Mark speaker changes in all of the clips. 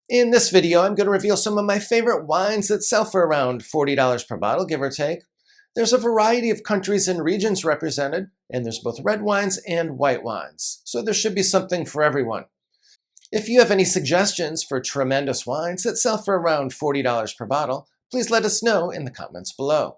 Speaker 1: In this video, I'm going to reveal some of my favorite wines that sell for around $40 per bottle, give or take. There's a variety of countries and regions represented, and there's both red wines and white wines, so there should be something for everyone. If you have any suggestions for tremendous wines that sell for around $40 per bottle, please let us know in the comments below.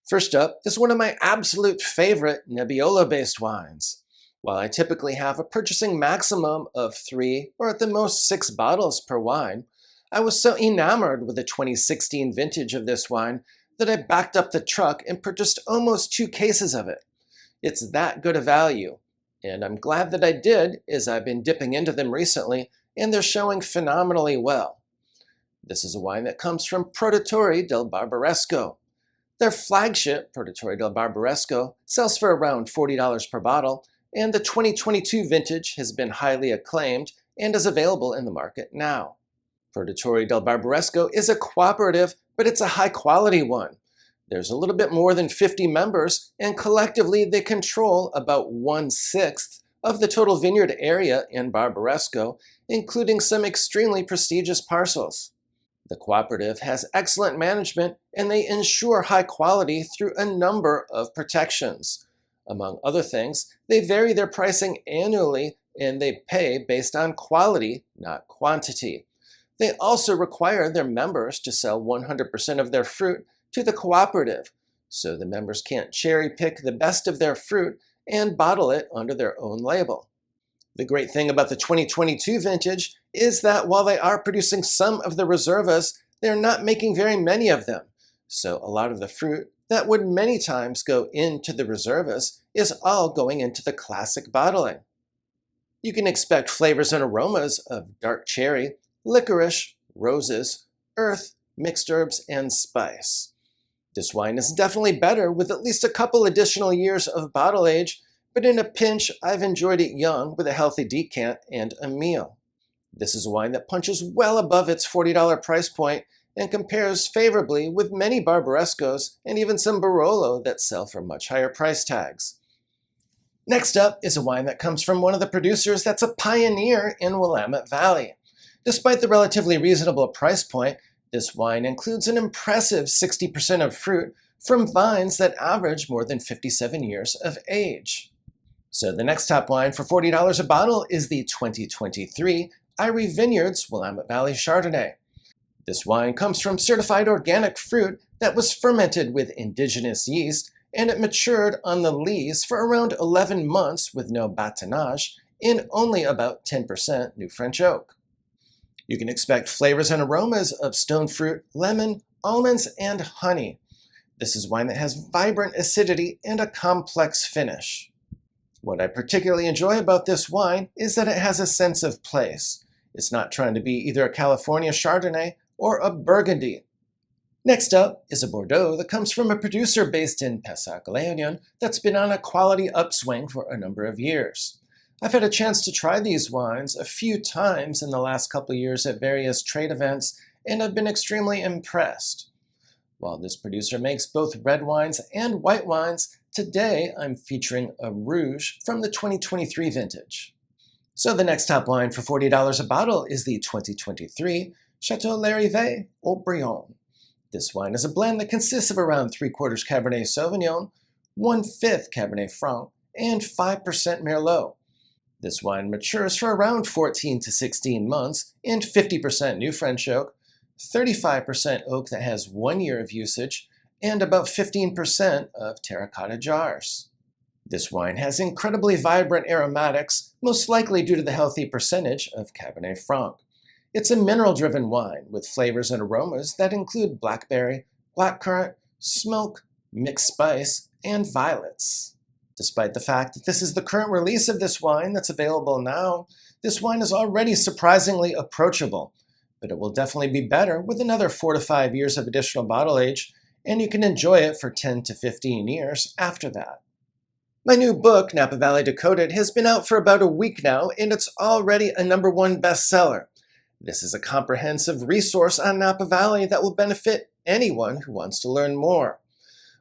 Speaker 1: First up is one of my absolute favorite Nebbiolo-based wines. While I typically have a purchasing maximum of 3 or at the most 6 bottles per wine, I was so enamored with the 2016 vintage of this wine that I backed up the truck and purchased almost 2 cases of it. It's that good a value, and I'm glad that I did, as I've been dipping into them recently, and they're showing phenomenally well. This is a wine that comes from Produttori del Barbaresco. Their flagship, Produttori del Barbaresco, sells for around $40 per bottle, and the 2022 vintage has been highly acclaimed and is available in the market now. Produttori del Barbaresco is a cooperative, but it's a high-quality one. There's a little bit more than 50 members, and collectively they control about 1/6 of the total vineyard area in Barbaresco, including some extremely prestigious parcels. The cooperative has excellent management, and they ensure high quality through a number of protections. Among other things, they vary their pricing annually, and they pay based on quality, not quantity. They also require their members to sell 100% of their fruit to the cooperative, so the members can't cherry pick the best of their fruit and bottle it under their own label. The great thing about the 2022 vintage is that while they are producing some of the reservas, they're not making very many of them. So a lot of the fruit that would many times go into the reservas is all going into the classic bottling. You can expect flavors and aromas of dark cherry, licorice, roses, earth, mixed herbs, and spice. This wine is definitely better with at least a couple additional years of bottle age, but in a pinch, I've enjoyed it young with a healthy decant and a meal. This is a wine that punches well above its $40 price point and compares favorably with many Barbarescos and even some Barolo that sell for much higher price tags. Next up is a wine that comes from one of the producers that's a pioneer in Willamette Valley. Despite the relatively reasonable price point, this wine includes an impressive 60% of fruit from vines that average more than 57 years of age. So the next top wine for $40 a bottle is the 2023 Irie Vineyards Willamette Valley Chardonnay. This wine comes from certified organic fruit that was fermented with indigenous yeast, and it matured on the lees for around 11 months with no batonnage in only about 10% new French oak. You can expect flavors and aromas of stone fruit, lemon, almonds, and honey. This is wine that has vibrant acidity and a complex finish. What I particularly enjoy about this wine is that it has a sense of place. It's not trying to be either a California Chardonnay or a Burgundy. Next up is a Bordeaux that comes from a producer based in Pessac-Léognan that's been on a quality upswing for a number of years. I've had a chance to try these wines a few times in the last couple of years at various trade events, and I've been extremely impressed. While this producer makes both red wines and white wines, today I'm featuring a Rouge from the 2023 vintage. So the next top wine for $40 a bottle is the 2023 Chateau Larivé Haut-Brion. This wine is a blend that consists of around 3/4 Cabernet Sauvignon, 1/5 Cabernet Franc, and 5% Merlot. This wine matures for around 14 to 16 months in 50% new French oak, 35% oak that has 1 year of usage, and about 15% of terracotta jars. This wine has incredibly vibrant aromatics, most likely due to the healthy percentage of Cabernet Franc. It's a mineral-driven wine with flavors and aromas that include blackberry, blackcurrant, smoke, mixed spice, and violets. Despite the fact that this is the current release of this wine that's available now, this wine is already surprisingly approachable, but it will definitely be better with another 4 to 5 years of additional bottle age, and you can enjoy it for 10 to 15 years after that. My new book, Napa Valley Decoded, has been out for about a week now, and it's already a #1 bestseller. This is a comprehensive resource on Napa Valley that will benefit anyone who wants to learn more.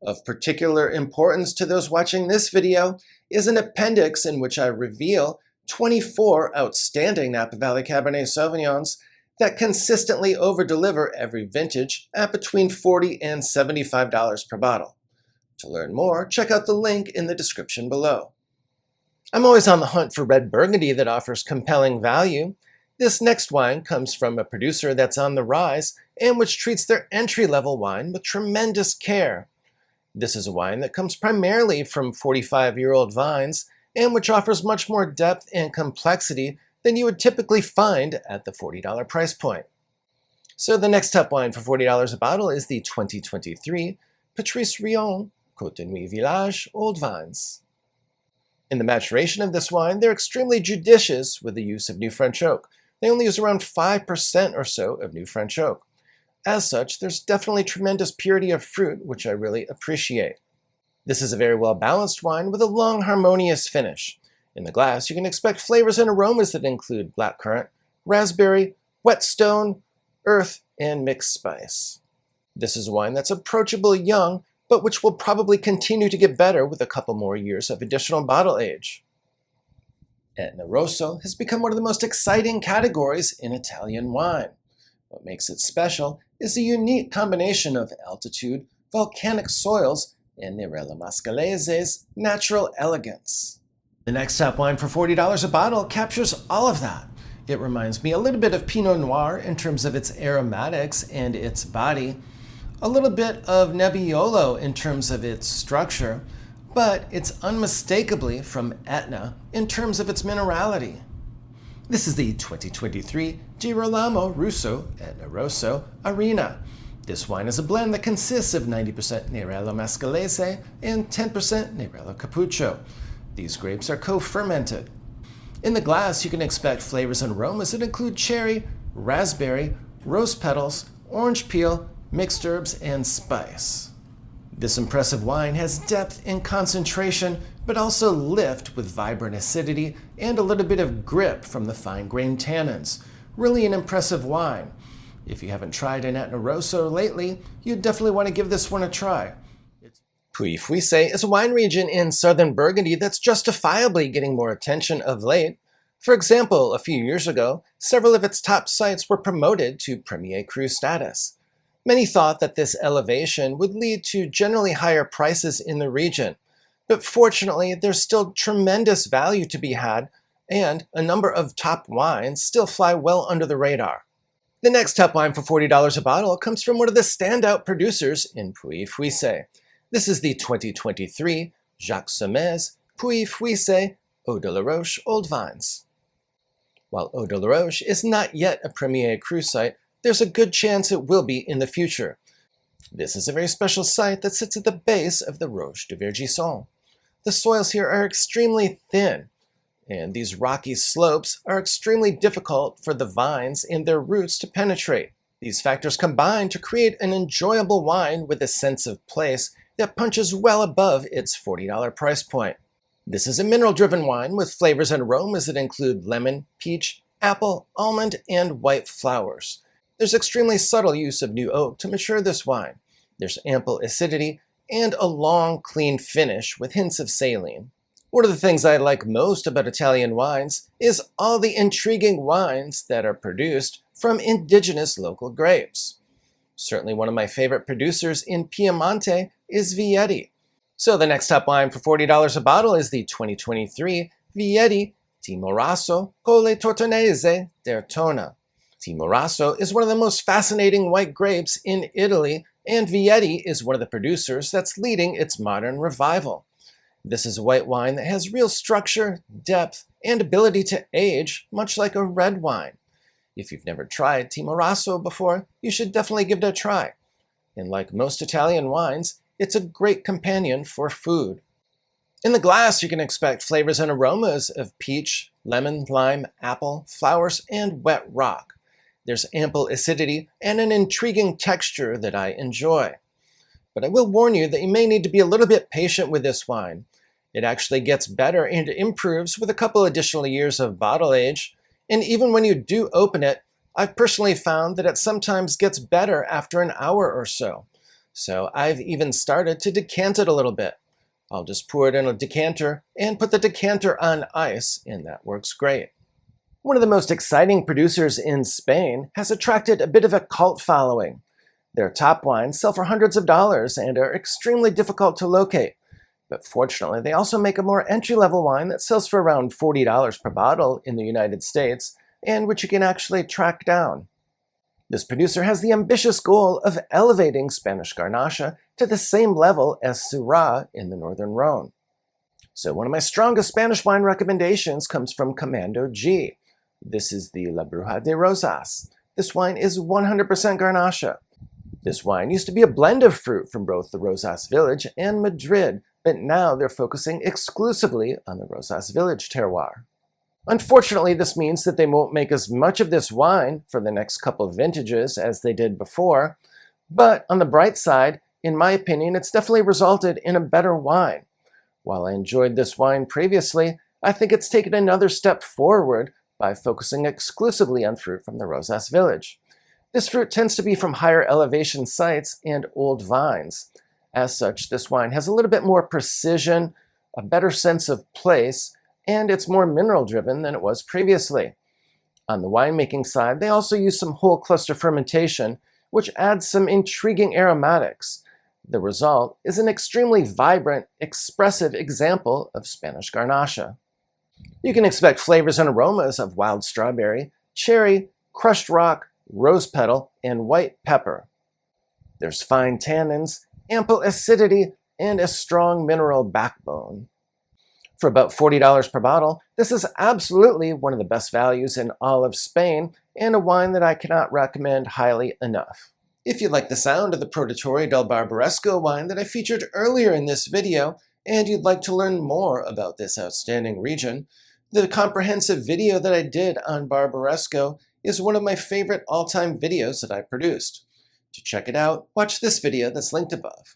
Speaker 1: Of particular importance to those watching this video is an appendix in which I reveal 24 outstanding Napa Valley Cabernet Sauvignons that consistently over-deliver every vintage at between $40 and $75 per bottle. To learn more, check out the link in the description below. I'm always on the hunt for red Burgundy that offers compelling value. This next wine comes from a producer that's on the rise and which treats their entry-level wine with tremendous care. This is a wine that comes primarily from 45-year-old vines and which offers much more depth and complexity than you would typically find at the $40 price point. So the next top wine for $40 a bottle is the 2023 Patrice Rion Côte Nuit Village Old Vines. In the maturation of this wine, they're extremely judicious with the use of new French oak. They only use around 5% or so of new French oak. As such, there's definitely tremendous purity of fruit, which I really appreciate. This is a very well-balanced wine with a long, harmonious finish. In the glass, you can expect flavors and aromas that include blackcurrant, raspberry, whetstone, earth, and mixed spice. This is a wine that's approachable young, but which will probably continue to get better with a couple more years of additional bottle age. Etna Rosso has become one of the most exciting categories in Italian wine. What makes it special is the unique combination of altitude, volcanic soils, and Nerello Mascalese's natural elegance. The next top wine for $40 a bottle captures all of that. It reminds me a little bit of Pinot Noir in terms of its aromatics and its body, a little bit of Nebbiolo in terms of its structure, but it's unmistakably from Etna in terms of its minerality. This is the 2023 Girolamo Russo Etna Rosso Arena. This wine is a blend that consists of 90% Nerello Mascalese and 10% Nerello Cappuccio. These grapes are co-fermented. In the glass, you can expect flavors and aromas that include cherry, raspberry, rose petals, orange peel, mixed herbs, and spice. This impressive wine has depth and concentration, but also lift with vibrant acidity and a little bit of grip from the fine-grained tannins. Really an impressive wine. If you haven't tried an Etna Rosso lately, you definitely want to give this one a try. Puy-Fuissé is a wine region in southern Burgundy that's justifiably getting more attention of late. For example, a few years ago, several of its top sites were promoted to Premier Cru status. Many thought that this elevation would lead to generally higher prices in the region, but fortunately there's still tremendous value to be had, and a number of top wines still fly well under the radar. The next top wine for $40 a bottle comes from one of the standout producers in Puy-Fuissé. This is the 2023 Jacques Sommez Puy-Fuissé Eau de la Roche Old Vines. While Eau de la Roche is not yet a Premier Cru site, there's a good chance it will be in the future. This is a very special site that sits at the base of the Roche de Vergisson. The soils here are extremely thin, and these rocky slopes are extremely difficult for the vines and their roots to penetrate. These factors combine to create an enjoyable wine with a sense of place that punches well above its $40 price point. This is a mineral-driven wine with flavors and aromas that include lemon, peach, apple, almond, and white flowers. There's extremely subtle use of new oak to mature this wine. There's ample acidity and a long, clean finish with hints of saline. One of the things I like most about Italian wines is all the intriguing wines that are produced from indigenous local grapes. Certainly one of my favorite producers in Piemonte is Vietti. So the next top wine for $40 a bottle is the 2023 Vietti Timorasso Colle Tortonese d'Ertona. Timorasso is one of the most fascinating white grapes in Italy, and Vietti is one of the producers that's leading its modern revival. This is a white wine that has real structure, depth, and ability to age, much like a red wine. If you've never tried Timorasso before, you should definitely give it a try. And like most Italian wines, it's a great companion for food. In the glass, you can expect flavors and aromas of peach, lemon, lime, apple, flowers, and wet rock. There's ample acidity and an intriguing texture that I enjoy. But I will warn you that you may need to be a little bit patient with this wine. It actually gets better and improves with a couple additional years of bottle age, and even when you do open it, I've personally found that it sometimes gets better after an hour or so. So I've even started to decant it a little bit. I'll just pour it in a decanter and put the decanter on ice, and that works great. One of the most exciting producers in Spain has attracted a bit of a cult following. Their top wines sell for hundreds of dollars and are extremely difficult to locate. But fortunately, they also make a more entry-level wine that sells for around $40 per bottle in the United States, and which you can actually track down. This producer has the ambitious goal of elevating Spanish Garnacha to the same level as Syrah in the Northern Rhone. So one of my strongest Spanish wine recommendations comes from Commando G. This is the La Bruja de Rosas. This wine is 100% Garnacha. This wine used to be a blend of fruit from both the Rosas village and Madrid, but now they're focusing exclusively on the Rosas village terroir. Unfortunately, this means that they won't make as much of this wine for the next couple of vintages as they did before, but on the bright side, in my opinion, it's definitely resulted in a better wine. While I enjoyed this wine previously, I think it's taken another step forward by focusing exclusively on fruit from the Rosas village. This fruit tends to be from higher elevation sites and old vines. As such, this wine has a little bit more precision, a better sense of place, and it's more mineral-driven than it was previously. On the winemaking side, they also use some whole cluster fermentation, which adds some intriguing aromatics. The result is an extremely vibrant, expressive example of Spanish Garnacha. You can expect flavors and aromas of wild strawberry, cherry, crushed rock, rose petal, and white pepper. There's fine tannins, ample acidity, and a strong mineral backbone. For about $40 per bottle, this is absolutely one of the best values in all of Spain, and a wine that I cannot recommend highly enough. If you like the sound of the Produttore del Barbaresco wine that I featured earlier in this video, and you'd like to learn more about this outstanding region, the comprehensive video that I did on Barbaresco is one of my favorite all-time videos that I produced. To check it out, watch this video that's linked above.